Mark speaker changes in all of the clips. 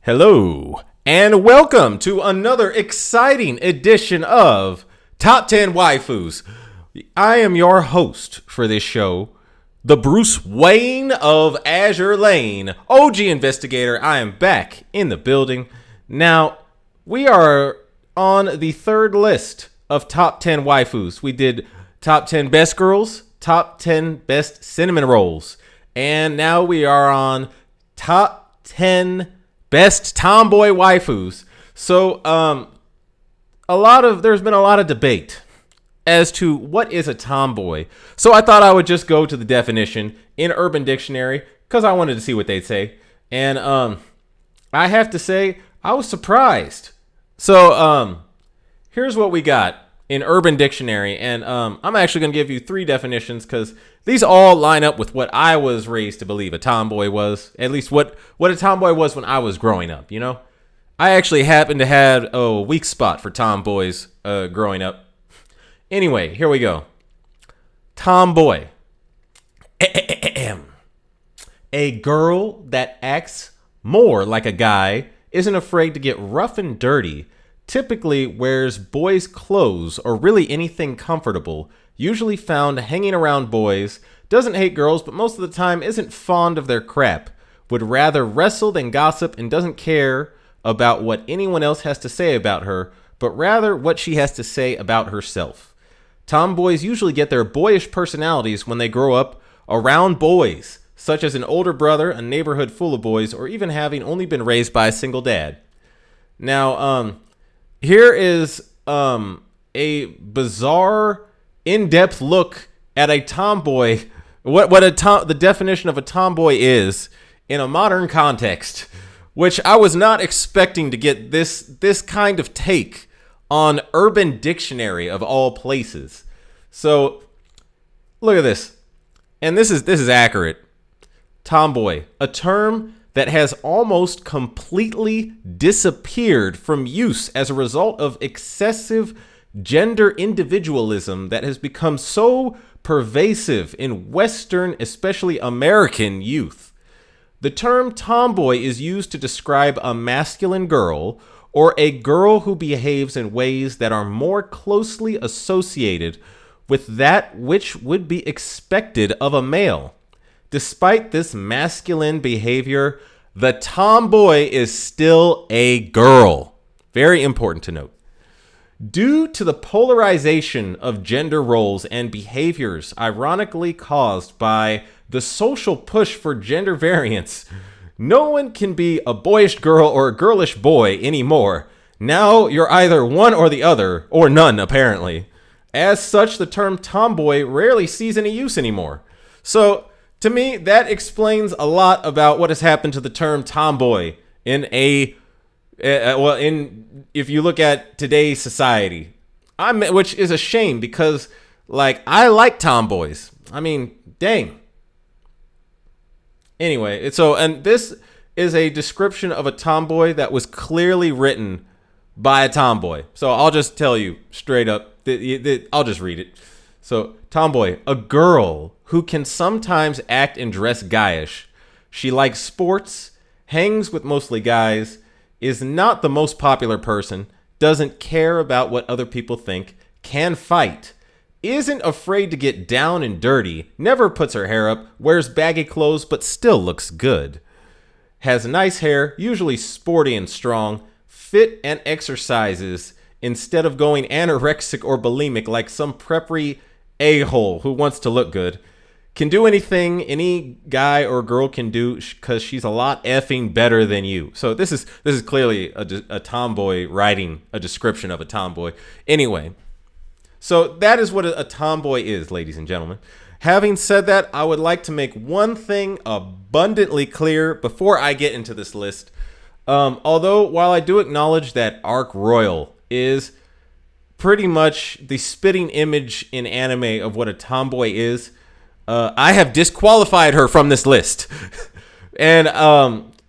Speaker 1: Hello, and welcome to another exciting edition of Top 10 Waifus. I am your host for this show, the Bruce Wayne of Azur Lane, OG Investigator. I am back in the building. Now, we are on the third list of Top 10 Waifus. We did Top 10 Best Girls, Top 10 Best Cinnamon Rolls, and now we are on Top 10 Best Tomboy Waifus. So, there's been a lot of debate as to what is a tomboy. So I thought I would just go to the definition in Urban Dictionary because I wanted to see what they'd say. And I have to say, I was surprised. So here's what we got in Urban Dictionary. And I'm actually going to give you three definitions because these all line up with what I was raised to believe a tomboy was. At least what a tomboy was when I was growing up, you know? I actually happened to have a weak spot for tomboys growing up. Anyway, here we go. Tomboy. A girl that acts more like a guy, isn't afraid to get rough and dirty, typically wears boys' clothes or really anything comfortable, usually found hanging around boys, doesn't hate girls but most of the time isn't fond of their crap, would rather wrestle than gossip and doesn't care about what anyone else has to say about her, but rather what she has to say about herself. Tomboys usually get their boyish personalities when they grow up around boys, such as an older brother, a neighborhood full of boys, or even having only been raised by a single dad. Now, here is a bizarre, in-depth look at a tomboy, the definition of a tomboy is in a modern context, which I was not expecting to get this kind of take on Urban Dictionary of all places. So, look at this. And this is accurate. Tomboy, a term that has almost completely disappeared from use as a result of excessive gender individualism that has become so pervasive in Western, especially American youth. The term tomboy is used to describe a masculine girl or a girl who behaves in ways that are more closely associated with that which would be expected of a male. Despite this masculine behavior, the tomboy is still a girl. Very important to note. Due to the polarization of gender roles and behaviors ironically caused by the social push for gender variance, no one can be a boyish girl or a girlish boy anymore. Now you're either one or the other, or none apparently. As such, the term tomboy rarely sees any use anymore. So, to me, that explains a lot about what has happened to the term tomboy if you look at today's society. Which is a shame because, I like tomboys. I mean, dang. Anyway, and this is a description of a tomboy that was clearly written by a tomboy. So I'll just tell you straight up. I'll just read it. So, tomboy, a girl who can sometimes act and dress guyish. She likes sports, hangs with mostly guys, is not the most popular person, doesn't care about what other people think, can fight, isn't afraid to get down and dirty, never puts her hair up, wears baggy clothes but still looks good, has nice hair, usually sporty and strong, fit and exercises instead of going anorexic or bulimic like some preppy a-hole who wants to look good, can do anything any guy or girl can do because she's a lot effing better than you. So this is clearly a tomboy writing a description of a tomboy. Anyway, so that is what a tomboy is, ladies and gentlemen. Having said that, I would like to make one thing abundantly clear before I get into this list. Although, while I do acknowledge that Arc Royal is pretty much the spitting image in anime of what a tomboy is, I have disqualified her from this list. And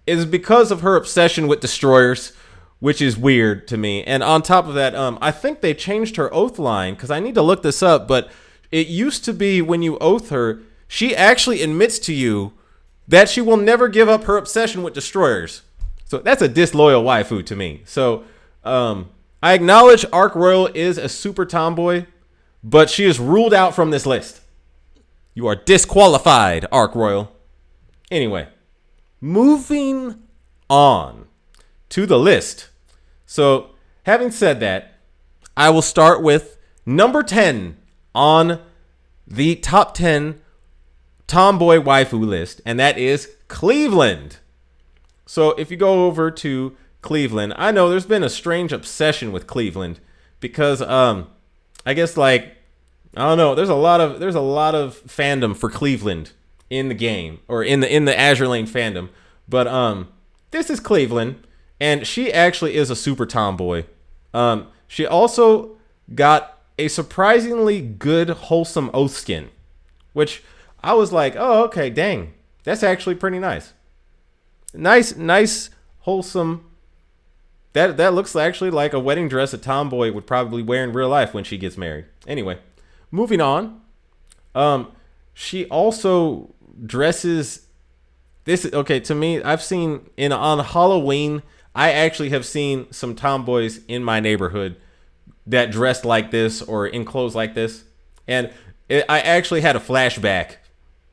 Speaker 1: it is because of her obsession with destroyers, which is weird to me. And on top of that, I think they changed her oath line, because I need to look this up, but it used to be when you oath her, she actually admits to you that she will never give up her obsession with destroyers. So that's a disloyal waifu to me. So I acknowledge Arc Royal is a super tomboy, but she is ruled out from this list. You are disqualified, Arc Royal. Anyway, moving on to the list. So, having said that, I will start with number 10 on the top 10 tomboy waifu list, and that is Cleveland. So, if you go over to Cleveland, I know there's been a strange obsession with Cleveland because I guess like I don't know, there's a lot of fandom for Cleveland in the game or in the Azur Lane fandom. But this is Cleveland, and she actually is a super tomboy. She also got a surprisingly good wholesome oath skin, which I was like, oh, okay, dang, that's actually pretty nice. Nice wholesome. That looks actually like a wedding dress a tomboy would probably wear in real life when she gets married. Anyway, moving on. She also dresses. This okay to me. I've seen on Halloween. I actually have seen some tomboys in my neighborhood that dressed like this or in clothes like this, and I actually had a flashback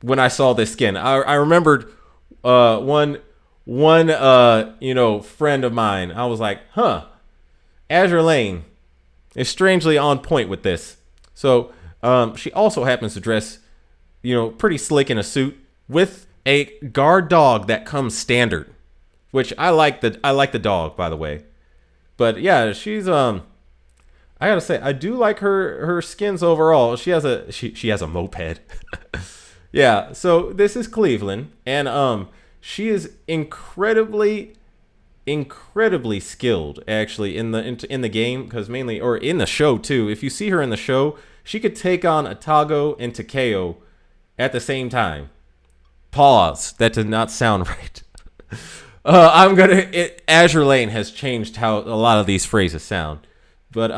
Speaker 1: when I saw this skin. I remembered one friend of mine. I was like, Azur Lane is strangely on point with this. So she also happens to dress, pretty slick in a suit with a guard dog that comes standard, which I like the dog, by the way. But yeah, she's I gotta say, I do like her skins overall. She has a moped. Yeah, so this is Cleveland, and she is incredibly skilled, actually, in the game, because mainly, or in the show too. If you see her in the show, she could take on Atago and Takeo at the same time. Pause. That did not sound right. Azur Lane has changed how a lot of these phrases sound, but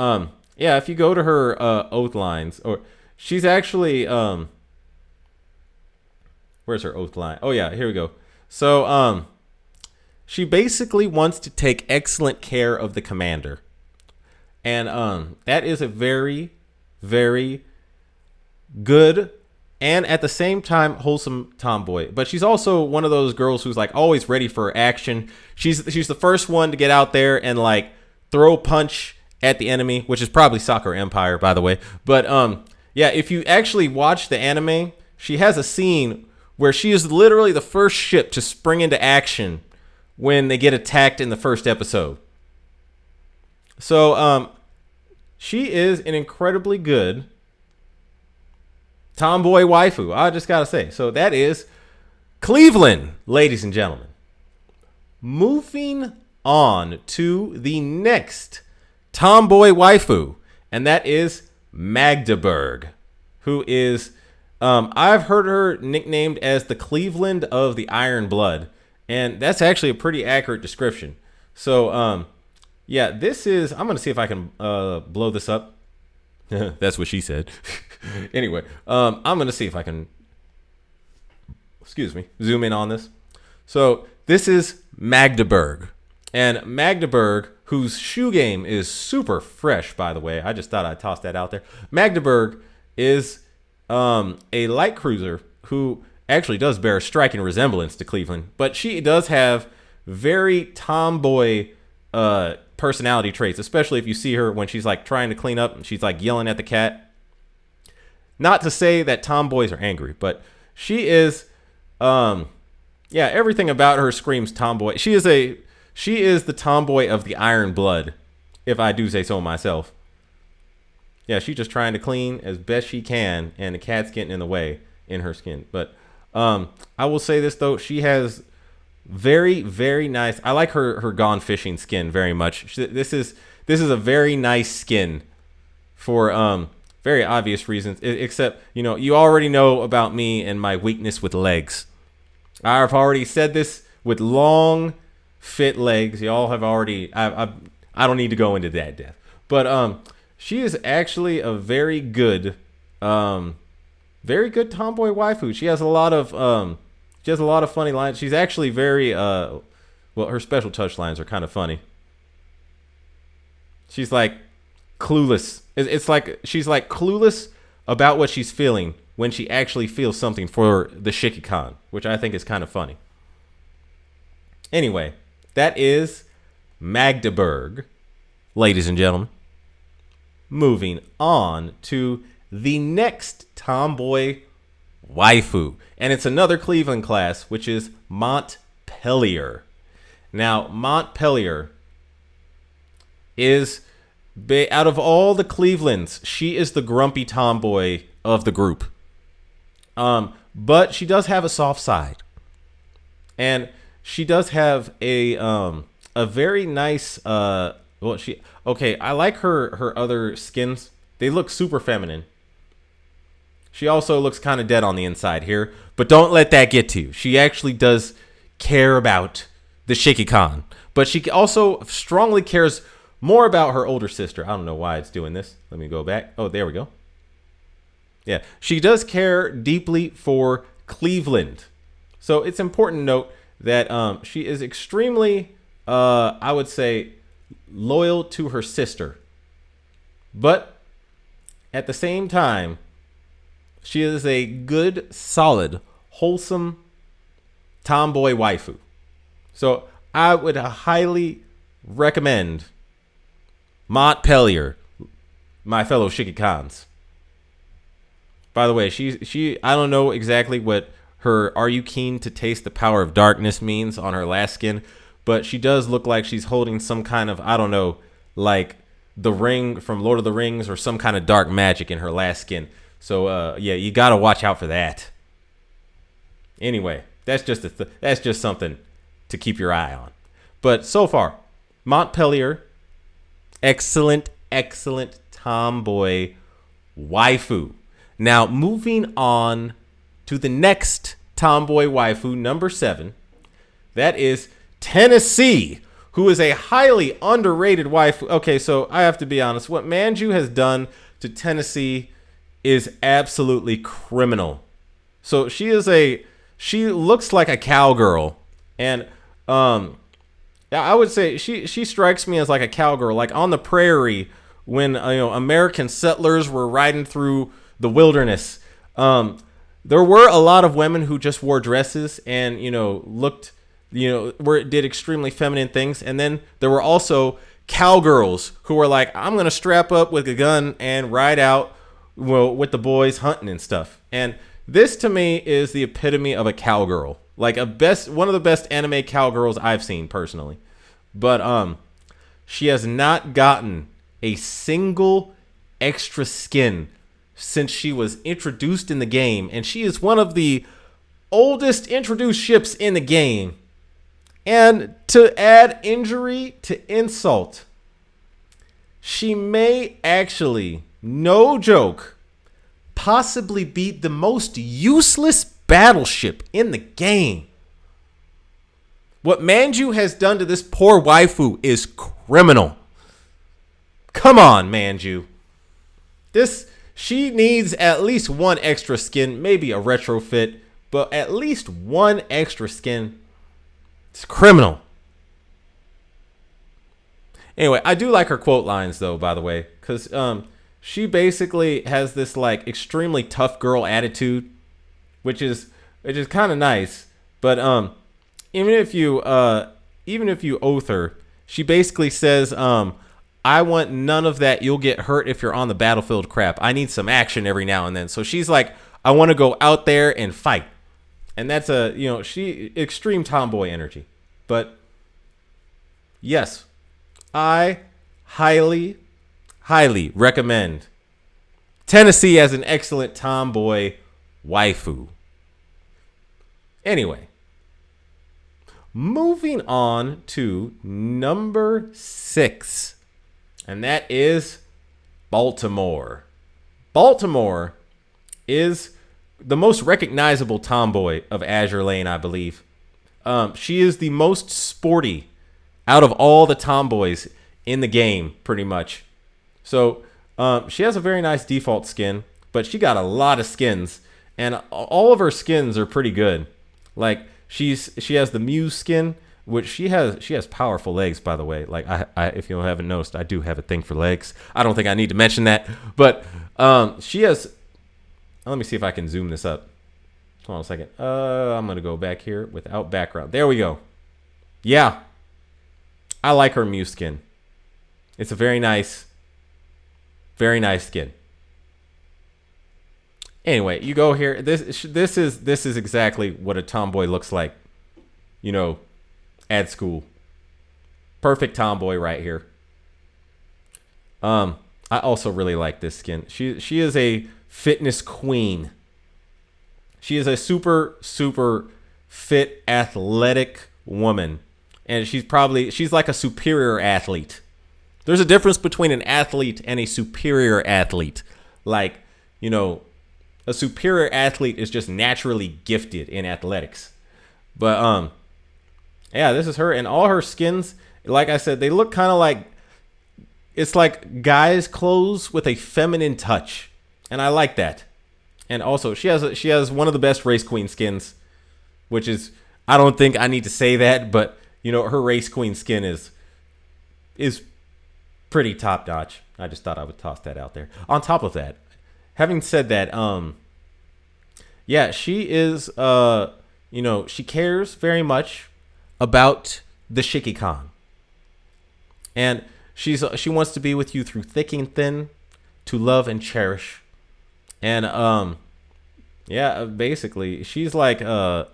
Speaker 1: yeah. If you go to her oath lines, or she's actually where's her oath line? Oh yeah, here we go. So she basically wants to take excellent care of the commander, and that is a very, very good and at the same time wholesome tomboy. But she's also one of those girls who's like always ready for action. She's the first one to get out there and like throw punch at the enemy, which is probably Soccer Empire, by the way. But yeah, if you actually watch the anime, she has a scene where she is literally the first ship to spring into action when they get attacked in the first episode. So she is an incredibly good tomboy waifu, I just gotta say. So that is Cleveland, ladies and gentlemen. Moving on to the next tomboy waifu, and that is Magdeburg, who is I've heard her nicknamed as the Cleveland of the Iron Blood, and that's actually a pretty accurate description. So yeah, this is, I'm gonna see if I can blow this up. That's what she said. Anyway, I'm gonna see if I can, zoom in on this. So this is Magdeburg, and Magdeburg, whose shoe game is super fresh, by the way. I just thought I'd toss that out there. Magdeburg is a light cruiser who actually does bear a striking resemblance to Cleveland, but she does have very tomboy personality traits, especially if you see her when she's like trying to clean up and she's like yelling at the cat. Not to say that tomboys are angry, but she is yeah, everything about her screams tomboy. She is the tomboy of the Iron Blood, if I do say so myself. Yeah, she's just trying to clean as best she can, and the cat's getting in the way in her skin. But I will say this though, she has very, very nice. I like her gone fishing skin very much. This is a very nice skin for very obvious reasons. Except you already know about me and my weakness with legs. I've already said this with long, fit legs. Y'all have already. I don't need to go into that depth. But she is actually a very good tomboy waifu. She has a lot of funny lines. She's actually very Well, her special touch lines are kind of funny. She's like clueless. It's like she's like clueless about what she's feeling when she actually feels something for the Shikikan, which I think is kind of funny. Anyway, that is Magdeburg, ladies and gentlemen. Moving on to the next tomboy waifu. And it's another Cleveland class, which is Montpelier. Now, Montpelier is, out of all the Clevelands, she is the grumpy tomboy of the group. But she does have a soft side. And she does have a very nice, I like her other skins. They look super feminine. She also looks kind of dead on the inside here, but don't let that get to you. She actually does care about the Shikikan, but she also strongly cares more about her older sister. I don't know why it's doing this. Let me go back. Oh, there we go. Yeah, she does care deeply for Cleveland. So it's important to note that she is extremely, I would say, loyal to her sister. But at the same time, she is a good, solid, wholesome tomboy waifu. So I would highly recommend Montpelier, my fellow Shikikans. By the way, she I don't know exactly what her "Are you keen to taste the power of darkness" means on her last skin, but she does look like she's holding some kind of, I don't know, like the ring from Lord of the Rings or some kind of dark magic in her last skin. So yeah, you gotta watch out for that. Anyway, that's just something to keep your eye on. But so far, Montpelier, excellent tomboy waifu. Now moving on to the next tomboy waifu, number 7. That is Tennessee, who is a highly underrated waifu. Okay, so I have to be honest. What Manju has done to Tennessee is absolutely criminal. So she looks like a cowgirl, and I would say she strikes me as like a cowgirl, like on the prairie when American settlers were riding through the wilderness. There were a lot of women who just wore dresses and looked did extremely feminine things, and then there were also cowgirls who were like, I'm gonna strap up with a gun and ride out with the boys hunting and stuff. And this to me is the epitome of a cowgirl, like one of the best anime cowgirls I've seen personally. But she has not gotten a single extra skin since she was introduced in the game, and she is one of the oldest introduced ships in the game. And to add injury to insult, she may actually, no joke, possibly be the most useless battleship in the game. What Manju has done to this poor waifu is criminal. Come on, Manju. She needs at least one extra skin, maybe a retrofit, but at least one extra skin. It's criminal. Anyway, I do like her quote lines though, by the way, because she basically has this like extremely tough girl attitude, which is kind of nice. But even if you oath her, she basically says, I want none of that "you'll get hurt if you're on the battlefield" crap. I need some action every now and then. So she's like, I want to go out there and fight. And that's she extreme tomboy energy. But yes, I highly recommend Tennessee as an excellent tomboy waifu. Anyway, moving on to number 6, and that is Baltimore. Baltimore is the most recognizable tomboy of Azur Lane, I believe. She is the most sporty out of all the tomboys in the game, pretty much. So she has a very nice default skin, but she got a lot of skins, and all of her skins are pretty good. Like she has the Muse skin, which she has powerful legs, by the way. Like I if you haven't noticed, I do have a thing for legs. I don't think I need to mention that, but she has. Let me see if I can zoom this up. Hold on a second. I'm gonna go back here without background. There we go. Yeah, I like her Mew skin. It's a very nice skin. Anyway, you go here. This is exactly what a tomboy looks like. You know, at school. Perfect tomboy right here. I also really like this skin. She is a fitness queen. She is a super fit, athletic woman, and she's like a superior athlete. There's a difference between an athlete and a superior athlete. Like, you know, a superior athlete is just naturally gifted in athletics. But yeah, this is her, and all her skins, like I said, they look kind of like, it's like guys' clothes with a feminine touch, and I like that. And also, she has one of the best race queen skins, which is, I don't think I need to say that, but you know, her race queen skin is pretty top notch. I just thought I would toss that out there. On top of that, having said that, yeah, she is, you know, she cares very much about the Shiki-Kan. And she wants to be with you through thick and thin, to love and cherish. And yeah, basically, she's like I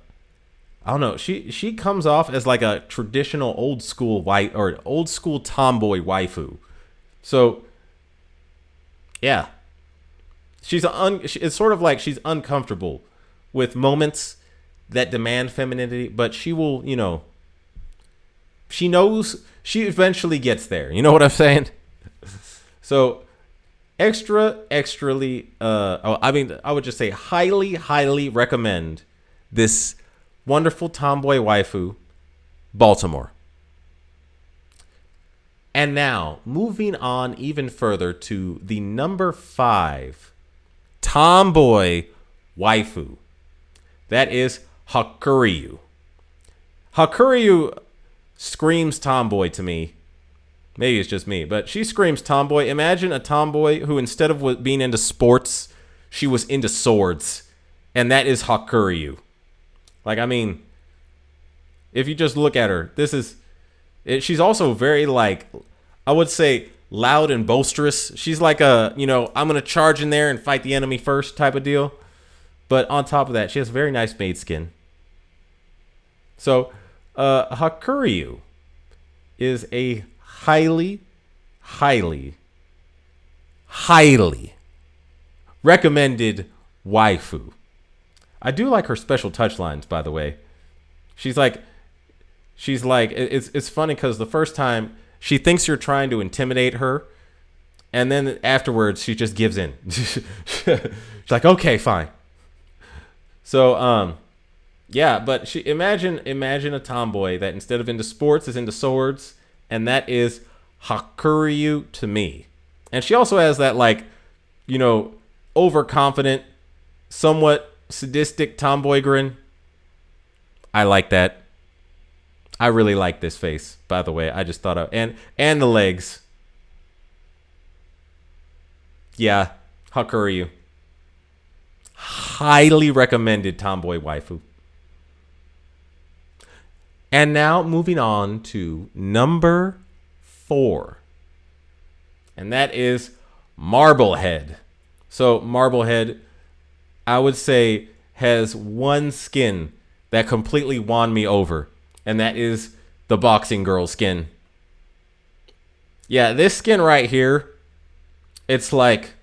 Speaker 1: don't know. She comes off as like a traditional old school tomboy waifu. So yeah, it's sort of like she's uncomfortable with moments that demand femininity, but she will, you know, she knows she eventually gets there. You know what I'm saying? So extrally, I would just say highly recommend this wonderful tomboy waifu, Baltimore. And now, moving on even further to the number 5 tomboy waifu. That is Hakuryu. Hakuryu screams tomboy to me. Maybe it's just me, but she screams tomboy. Imagine a tomboy who, instead of being into sports, she was into swords. And that is Hakuryu. Like, I mean, if you just look at her, she's also very, like, I would say loud and boisterous. She's like a, you know, I'm going to charge in there and fight the enemy first type of deal. But on top of that, she has very nice maid skin. So, Hakuryu is a highly recommended waifu. I do like her special touch lines, by the way. She's like, it's funny because the first time she thinks you're trying to intimidate her, and then afterwards she just gives in. She's like, okay, fine. So, yeah, but imagine a tomboy that instead of into sports is into swords, and that is Hakuryu to me. And she also has that, like, you know, overconfident, somewhat sadistic tomboy grin. I like that. I really like this face, by the way. I just thought of, and the legs. Yeah, Hakuryu. Highly recommended tomboy waifu. And now moving on to number 4. And that is Marblehead. So Marblehead, I would say, has one skin that completely won me over. And that is the boxing girl skin. Yeah, this skin right here, it's like,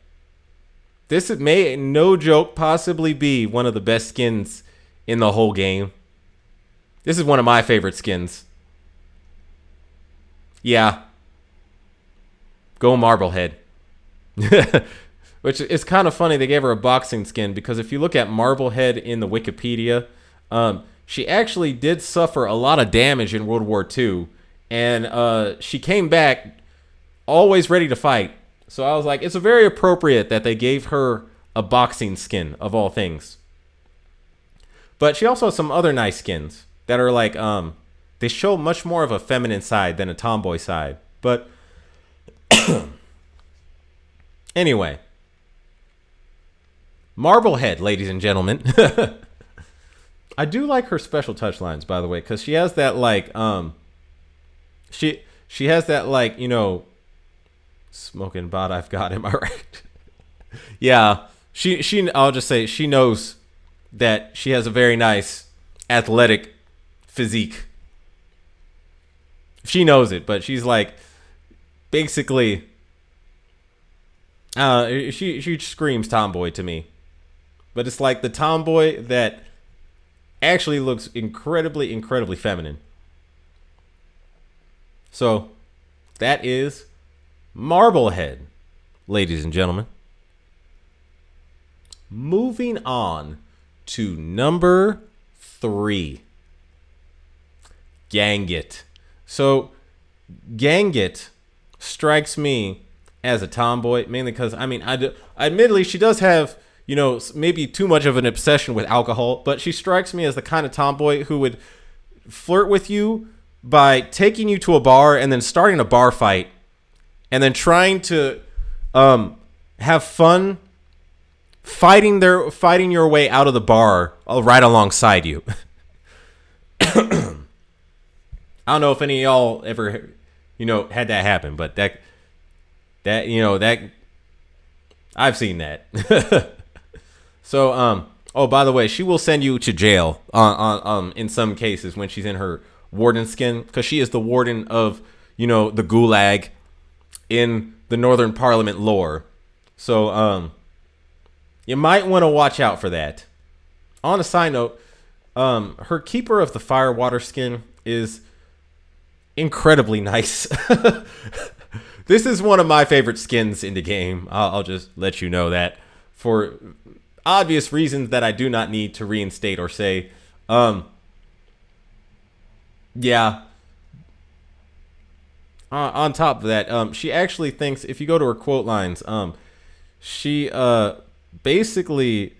Speaker 1: this may, no joke, possibly be one of the best skins in the whole game. This is one of my favorite skins. Yeah. Go Marblehead. Which is kind of funny they gave her a boxing skin, because if you look at Marblehead in the Wikipedia, she actually did suffer a lot of damage in World War II. And she came back always ready to fight. So I was like, it's very appropriate that they gave her a boxing skin, of all things. But she also has some other nice skins that are like, they show much more of a feminine side than a tomboy side. But anyway, Marblehead, ladies and gentlemen. I do like her special touch lines, by the way, because she has that like she has that like, you know, smoking bot I've got, am I right? Yeah, she I'll just say she knows that she has a very nice athletic physique. She knows it, but she's like basically she screams tomboy to me. But it's like the tomboy that actually looks incredibly, incredibly feminine. So that is Marblehead, ladies and gentlemen. Moving on to number 3. Gangit. So Gangit strikes me as a tomboy, mainly because, I mean, admittedly, she does have, you know, maybe too much of an obsession with alcohol, but she strikes me as the kind of tomboy who would flirt with you by taking you to a bar and then starting a bar fight and then trying to have fun fighting your way out of the bar right alongside you. I don't know if any of y'all ever, you know, had that happen, but that you know, that I've seen that. So, oh, by the way, she will send you to jail in some cases when she's in her warden skin, because she is the warden of, you know, the gulag in the Northern Parliament lore. So, you might want to watch out for that. On a side note, her Keeper of the Firewater skin is incredibly nice. This is one of my favorite skins in the game. I'll just let you know that, for obvious reasons that I do not need to reinstate or say. Yeah. On top of that, she actually thinks, if you go to her quote lines, she basically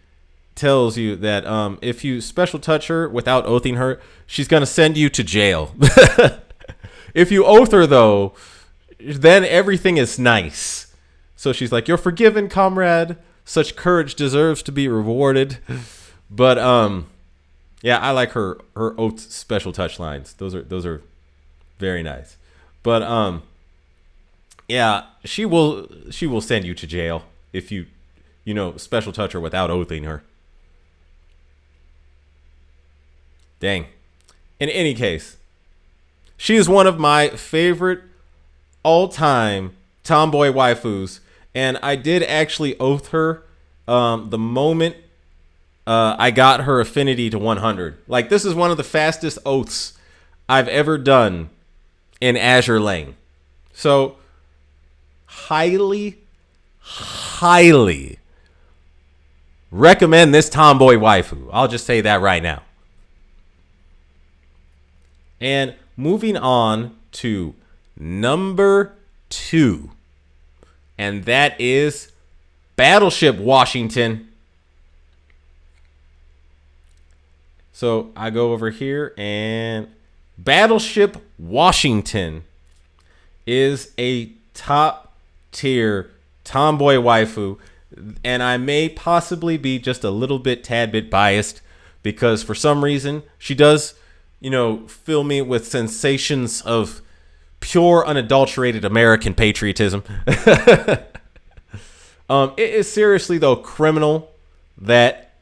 Speaker 1: tells you that if you special touch her without oathing her, she's going to send you to jail. If you oath her, though, then everything is nice. So she's like, "You're forgiven, comrade. Such courage deserves to be rewarded." But yeah, I like her oath special touch lines. Those are very nice. But yeah, she will send you to jail if you know, special touch her without oathing her. Dang. In any case, she is one of my favorite all-time tomboy waifus, and I did actually oath her the moment I got her affinity to 100. Like, this is one of the fastest oaths I've ever done in Azur Lane. So, highly recommend this tomboy waifu. I'll just say that right now. And moving on to number 2, and that is Battleship Washington. So I go over here, and Battleship Washington is a top tier tomboy waifu, and I may possibly be just a little bit, tad bit biased, because for some reason she does, you know, fill me with sensations of pure, unadulterated American patriotism. It is seriously, though, criminal that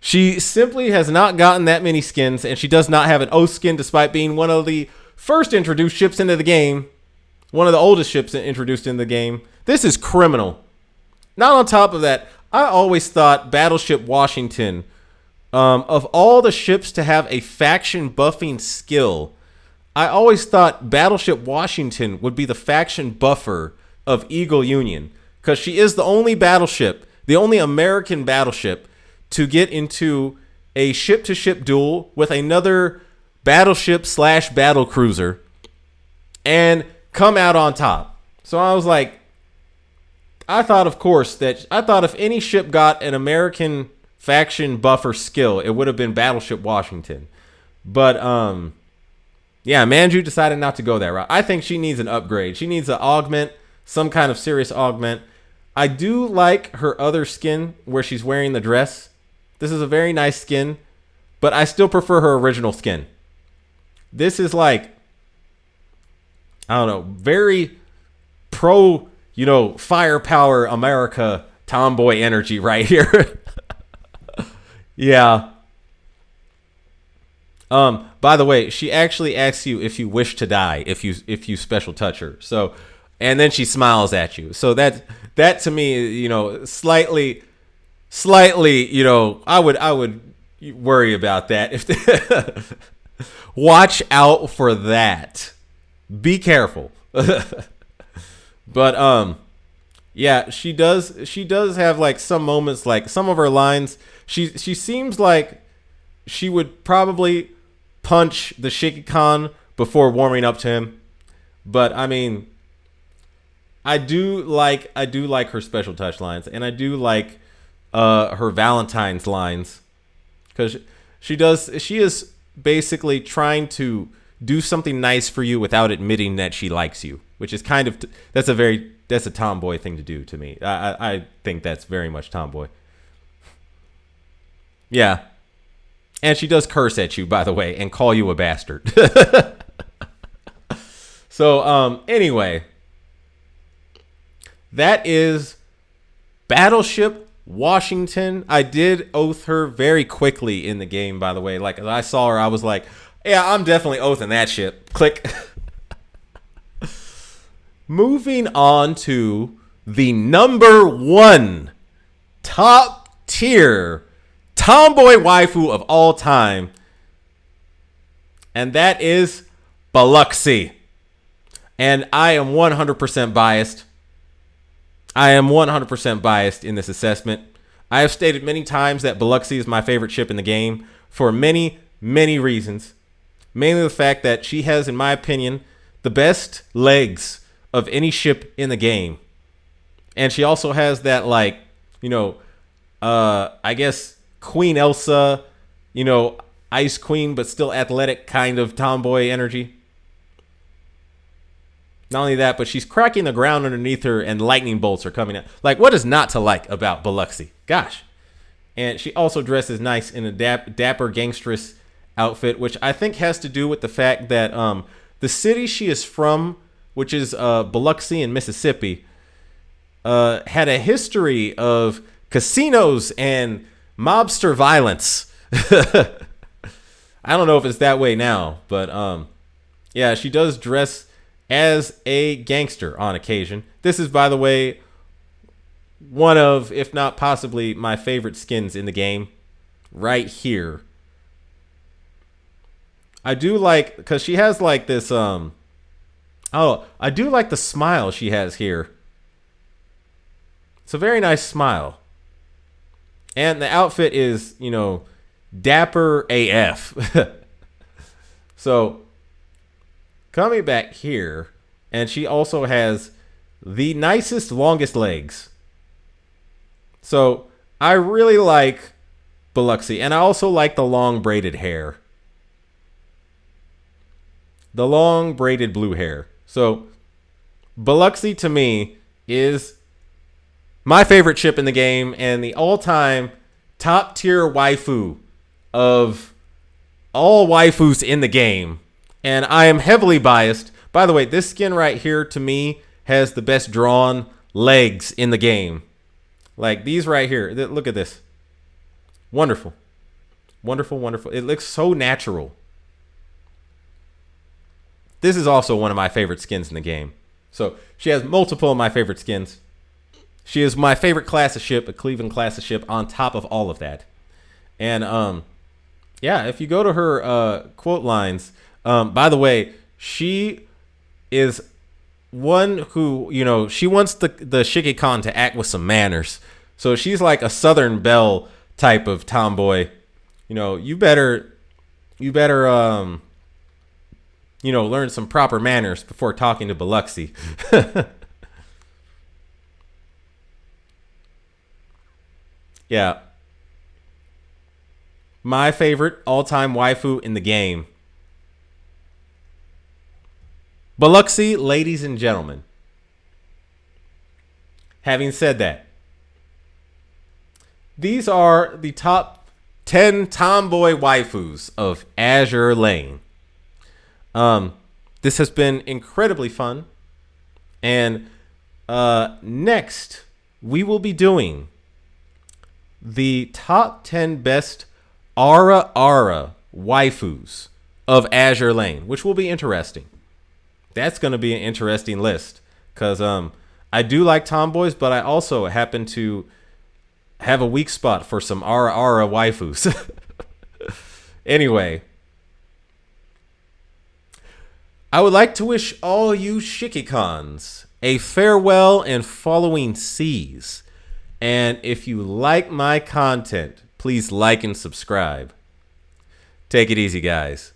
Speaker 1: she simply has not gotten that many skins, and she does not have an oath skin, despite being one of the first introduced ships into the game, one of the oldest ships introduced in the game. This is criminal. Not on top of that, I always thought Battleship Washington, of all the ships to have a faction buffing skill, I always thought Battleship Washington would be the faction buffer of Eagle Union, because she is the only battleship, the only American battleship, to get into a ship-to-ship duel with another battleship / battle cruiser and come out on top. So I was like, I thought if any ship got an American faction buffer skill, it would have been Battleship Washington. But Yeah, Manju decided not to go that route. I think she needs an upgrade. She needs an augment, some kind of serious augment. I do like her other skin where she's wearing the dress. This is a very nice skin, but I still prefer her original skin. This is like, I don't know, very pro, firepower America tomboy energy right here. Yeah. By the way, she actually asks you if you wish to die if you special touch her. So, and then she smiles at you. So that to me, slightly, I would worry about that. If watch out for that. Be careful. But yeah, she does have like some moments, like some of her lines. She seems like she would probably punch the Shiki-Kan before warming up to him. But I mean, I do like her special touch lines, and I do like her Valentine's lines, because she is basically trying to do something nice for you without admitting that she likes you, which is kind of that's a tomboy thing to do to me. I think that's very much tomboy. Yeah. And she does curse at you, by the way, and call you a bastard. So, anyway, that is Battleship Washington. I did oath her very quickly in the game, by the way. Like, as I saw her, I was like, yeah, I'm definitely oathing that shit. Click. Moving on to the #1 top tier tomboy waifu of all time, and that is Biloxi. And I am 100% biased. I am 100% biased in this assessment. I have stated many times that Biloxi is my favorite ship in the game for many, many reasons. Mainly the fact that she has, in my opinion, the best legs of any ship in the game. And she also has that, like, I guess Queen Elsa, Ice Queen, but still athletic kind of tomboy energy. Not only that, but she's cracking the ground underneath her and lightning bolts are coming out. Like, what is not to like about Biloxi? Gosh. And she also dresses nice in a dapper gangsteress outfit, which I think has to do with the fact that the city she is from, which is Biloxi in Mississippi, had a history of casinos and mobster violence. I don't know if it's that way now, but yeah, she does dress as a gangster on occasion. This is, by the way, one of, if not possibly, my favorite skins in the game. Right here. I do like, because she has like this, I do like the smile she has here. It's a very nice smile. And the outfit is, dapper AF. So, coming back here, and she also has the nicest, longest legs. So, I really like Biloxi, and I also like the long braided hair. The long braided blue hair. So, Biloxi to me is my favorite ship in the game and the all-time top tier waifu of all waifus in the game. And I am heavily biased. By the way, this skin right here to me has the best drawn legs in the game. Like these right here. Look at this. Wonderful. Wonderful, wonderful. It looks so natural. This is also one of my favorite skins in the game. So she has multiple of my favorite skins. She is my favorite class of ship, a Cleveland class of ship, on top of all of that. And yeah, if you go to her quote lines, by the way, she is one who, she wants the Shiki-Kan to act with some manners. So she's like a Southern Belle type of tomboy. You better learn some proper manners before talking to Biloxi. Yeah. My favorite all-time waifu in the game. Biloxi, ladies and gentlemen. Having said that, these are the top 10 tomboy waifus of Azur Lane. This has been incredibly fun. And next, we will be doing the top 10 best Ara waifus of Azur Lane, which will be interesting. That's going to be an interesting list because I do like tomboys, but I also happen to have a weak spot for some Ara waifus. Anyway, I would like to wish all you Shikikons a farewell and following seas. And if you like my content, please like and subscribe. Take it easy, guys.